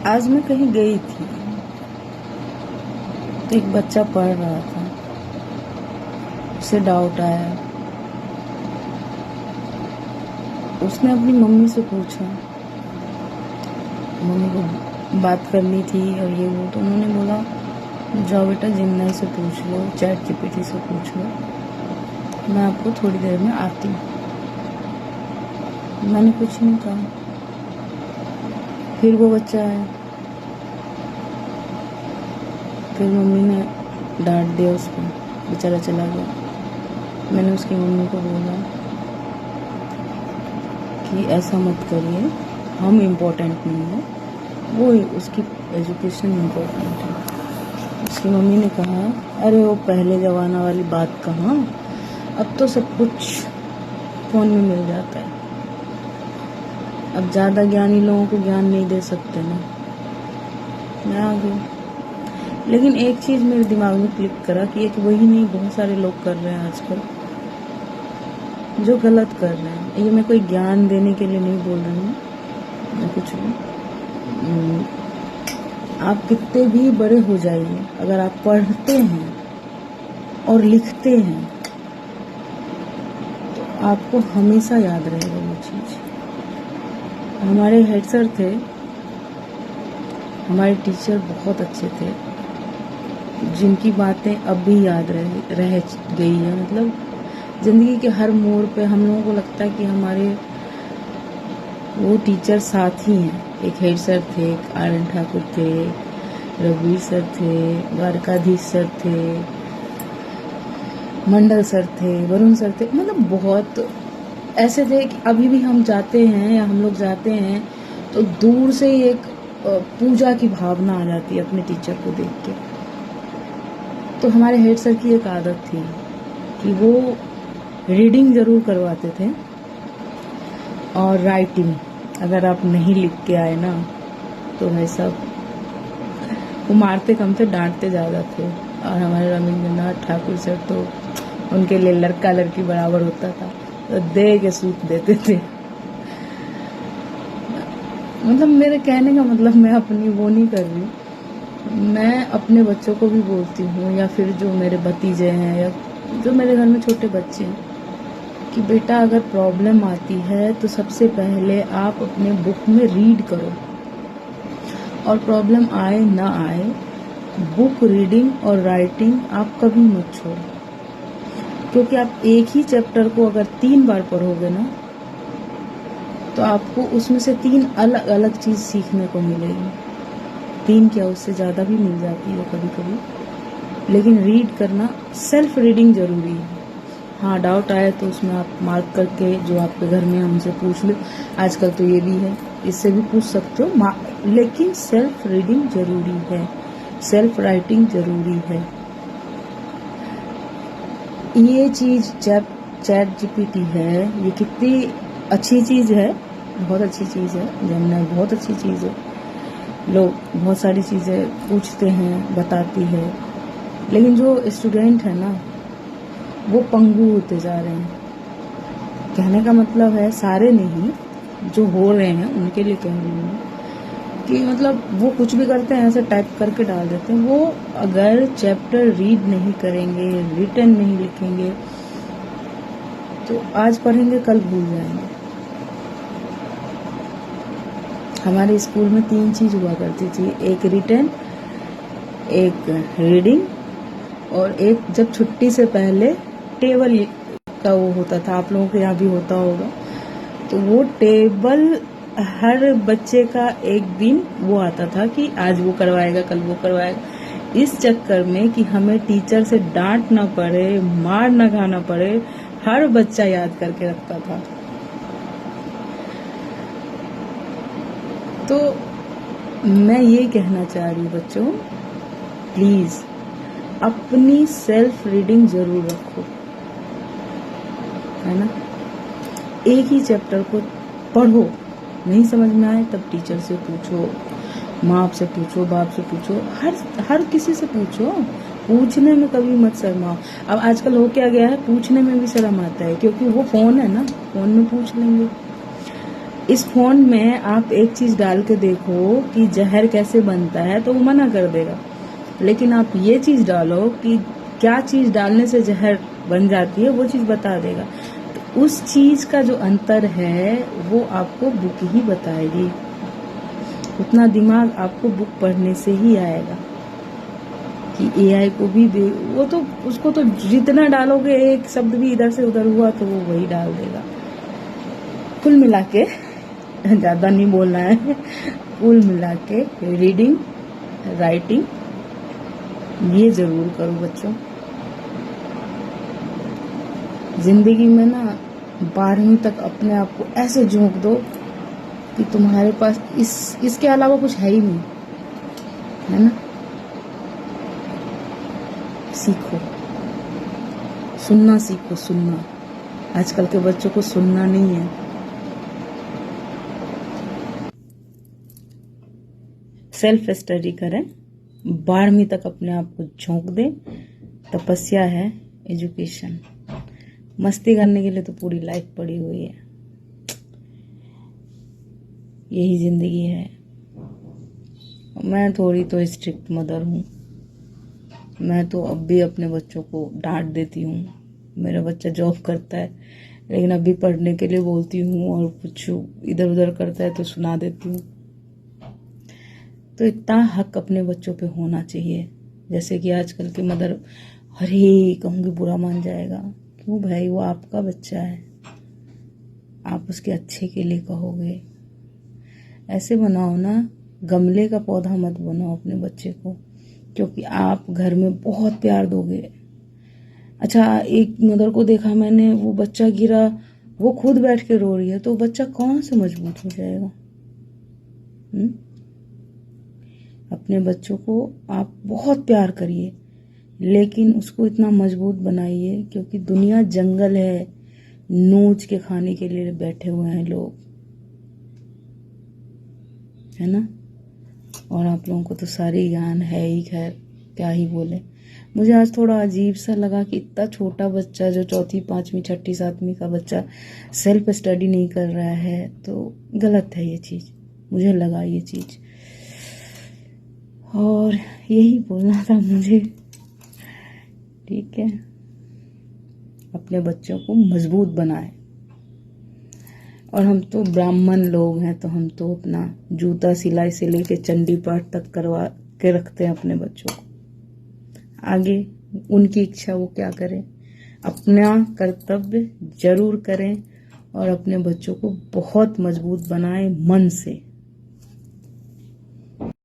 आज मैं कहीं गई थी तो एक बच्चा पढ़ रहा था, उसे डाउट आया। उसने अपनी मम्मी से पूछा, मम्मी को बात करनी थी और ये वो, तो उन्होंने बोला जाओ बेटा जिमनाई से पूछ लो, चैट जीपीटी से पूछ लो, मैं आपको थोड़ी देर में आती हूँ। मैंने कुछ नहीं कहा। फिर वो बच्चा आया, फिर मम्मी ने डांट दिया उसको, बेचारा चला गया। मैंने उसकी मम्मी को बोला कि ऐसा मत करिए, हम इम्पोर्टेंट नहीं है, वो उसकी एजुकेशन इम्पोर्टेंट है। उसकी मम्मी ने कहा अरे वो पहले ज़माना वाली बात कहाँ, अब तो सब कुछ फ़ोन में मिल जाता है। अब ज़्यादा ज्ञानी लोगों को ज्ञान नहीं दे सकते ना। मैं आ गई, लेकिन एक चीज़ मेरे दिमाग में क्लिक करा कि एक वही नहीं, बहुत सारे लोग कर रहे हैं आजकल जो गलत कर रहे हैं। ये मैं कोई ज्ञान देने के लिए नहीं बोल रही हूँ, मैं कुछ नहीं। आप कितने भी बड़े हो जाइए, अगर आप पढ़ते हैं और लिखते हैं तो आपको हमेशा याद रहेगा वो चीज़। हमारे हेड सर थे, हमारे टीचर बहुत अच्छे थे, जिनकी बातें अब भी याद रह गई है। मतलब ज़िंदगी के हर मोड़ पे हम लोगों को लगता है कि हमारे वो टीचर साथ ही हैं। एक हेड सर थे, एक आर.एन. ठाकुर थे, रघुवीर सर थे, द्वारकाधीश सर थे, मंडल सर थे, वरुण सर थे। मतलब बहुत ऐसे थे कि अभी भी हम जाते हैं या हम लोग जाते हैं तो दूर से ही एक पूजा की भावना आ जाती है अपने टीचर को देख के। तो हमारे हेड सर की एक आदत थी कि वो रीडिंग ज़रूर करवाते थे और राइटिंग। अगर आप नहीं लिख के आए ना तो भाई साहब वो मारते कम थे, डांटते ज़्यादा थे। और हमारे रविंद्रनाथ ठाकुर सर तो उनके लिए लड़का लड़की बराबर होता था, तो दे के सूट देते थे। मतलब मेरे कहने का मतलब, मैं अपनी वो नहीं कर रही, मैं अपने बच्चों को भी बोलती हूँ, या फिर जो मेरे भतीजे हैं या जो मेरे घर में छोटे बच्चे हैं, कि बेटा अगर प्रॉब्लम आती है तो सबसे पहले आप अपने बुक में रीड करो, और प्रॉब्लम आए ना आए बुक रीडिंग और राइटिंग आप कभी मत छोड़ो। क्योंकि आप एक ही चैप्टर को अगर 3 बार पढ़ोगे ना तो आपको उसमें से 3 अलग अलग चीज़ सीखने को मिलेगी। 3 क्या, उससे ज़्यादा भी मिल जाती है कभी कभी। लेकिन रीड करना, सेल्फ रीडिंग ज़रूरी है। हाँ, डाउट आए तो उसमें आप मार्क करके जो आपके घर में हमसे पूछ लो, आजकल तो ये भी है, इससे भी पूछ सकते हो। लेकिन सेल्फ रीडिंग ज़रूरी है, सेल्फ राइटिंग ज़रूरी है। ये चीज़ चैट जीपीटी है, ये कितनी अच्छी चीज़ है, बहुत अच्छी चीज़ है। जेमिनी बहुत अच्छी चीज़ है, लोग बहुत सारी चीज़ें पूछते हैं, बताती है। लेकिन जो स्टूडेंट है ना, वो पंगु होते जा रहे हैं। कहने का मतलब है सारे नहीं, जो हो रहे हैं उनके लिए कह रही हूँ कि मतलब वो कुछ भी करते हैं, ऐसे टाइप करके डाल देते हैं। वो अगर चैप्टर रीड नहीं करेंगे, रिटन नहीं लिखेंगे, तो आज पढ़ेंगे कल भूल जाएंगे। हमारे स्कूल में 3 चीज़ हुआ करती थी, एक रिटन, एक रीडिंग, और एक जब छुट्टी से पहले टेबल का वो होता था। आप लोगों के यहाँ भी होता होगा। तो वो टेबल हर बच्चे का एक दिन वो आता था कि आज वो करवाएगा, कल वो करवाएगा। इस चक्कर में कि हमें टीचर से डांट ना पड़े, मार ना खाना पड़े, हर बच्चा याद करके रखता था। तो मैं ये कहना चाह रही हूँ बच्चों, प्लीज़ अपनी सेल्फ रीडिंग ज़रूर रखो, है ना। एक ही चैप्टर को पढ़ो, नहीं समझ में आए तब टीचर से पूछो, माँ से पूछो, बाप से पूछो, हर किसी से पूछो। पूछने में कभी मत शर्माओ। अब आजकल हो क्या गया है, पूछने में भी शर्म आता है, क्योंकि वो फ़ोन है ना, फ़ोन में पूछ लेंगे। इस फोन में आप एक चीज डाल के देखो कि जहर कैसे बनता है तो वो मना कर देगा, लेकिन आप ये चीज डालो कि क्या चीज डालने से जहर बन जाती है, वो चीज बता देगा। तो उस चीज का जो अंतर है वो आपको बुक ही बताएगी। उतना दिमाग आपको बुक पढ़ने से ही आएगा कि एआई को भी वो तो उसको तो जितना डालोगे, एक शब्द भी इधर से उधर हुआ तो वो वही डाल देगा। कुल मिला के ज्यादा नहीं बोलना है, कुल मिला के रीडिंग राइटिंग ये जरूर करो बच्चों। जिंदगी में ना 12वीं तक अपने आप को ऐसे झोंक दो कि तुम्हारे पास इसके अलावा कुछ है ही नहीं, है ना। सीखो, सुनना सीखो, सुनना। आजकल के बच्चों को सुनना नहीं है। सेल्फ स्टडी करें, 12वीं तक अपने आप को झोंक दें। तपस्या है एजुकेशन। मस्ती करने के लिए तो पूरी लाइफ पड़ी हुई है, यही जिंदगी है। मैं थोड़ी तो स्ट्रिक्ट मदर हूँ, मैं तो अब भी अपने बच्चों को डांट देती हूँ। मेरा बच्चा जॉब करता है लेकिन अभी पढ़ने के लिए बोलती हूँ, और कुछ इधर उधर करता है तो सुना देती हूँ। तो इतना हक अपने बच्चों पे होना चाहिए। जैसे कि आजकल की मदर, अरे कहूँगी बुरा मान जाएगा, क्यों भाई, वो आपका बच्चा है, आप उसके अच्छे के लिए कहोगे। ऐसे बनाओ ना, गमले का पौधा मत बनाओ अपने बच्चे को, क्योंकि आप घर में बहुत प्यार दोगे। अच्छा, एक मदर को देखा मैंने, वो बच्चा गिरा, वो खुद बैठ के रो रही है, तो बच्चा कौन से मजबूत हो जाएगा। अपने बच्चों को आप बहुत प्यार करिए, लेकिन उसको इतना मजबूत बनाइए, क्योंकि दुनिया जंगल है, नोच के खाने के लिए बैठे हुए हैं लोग, है ना। और आप लोगों को तो सारी ज्ञान है ही, खैर क्या ही बोले। मुझे आज थोड़ा अजीब सा लगा कि इतना छोटा बच्चा, जो 4वीं 5वीं 6ठी 7वीं का बच्चा सेल्फ स्टडी नहीं कर रहा है, तो गलत है ये चीज़, मुझे लगा ये चीज़। और यही बोलना था मुझे, ठीक है। अपने बच्चों को मजबूत बनाए। और हम तो ब्राह्मण लोग हैं, तो हम तो अपना जूता सिलाई से लेके चंडी पाठ तक करवा के रखते हैं अपने बच्चों को। आगे उनकी इच्छा, वो क्या करें, अपना कर्तव्य जरूर करें और अपने बच्चों को बहुत मजबूत बनाएं मन से।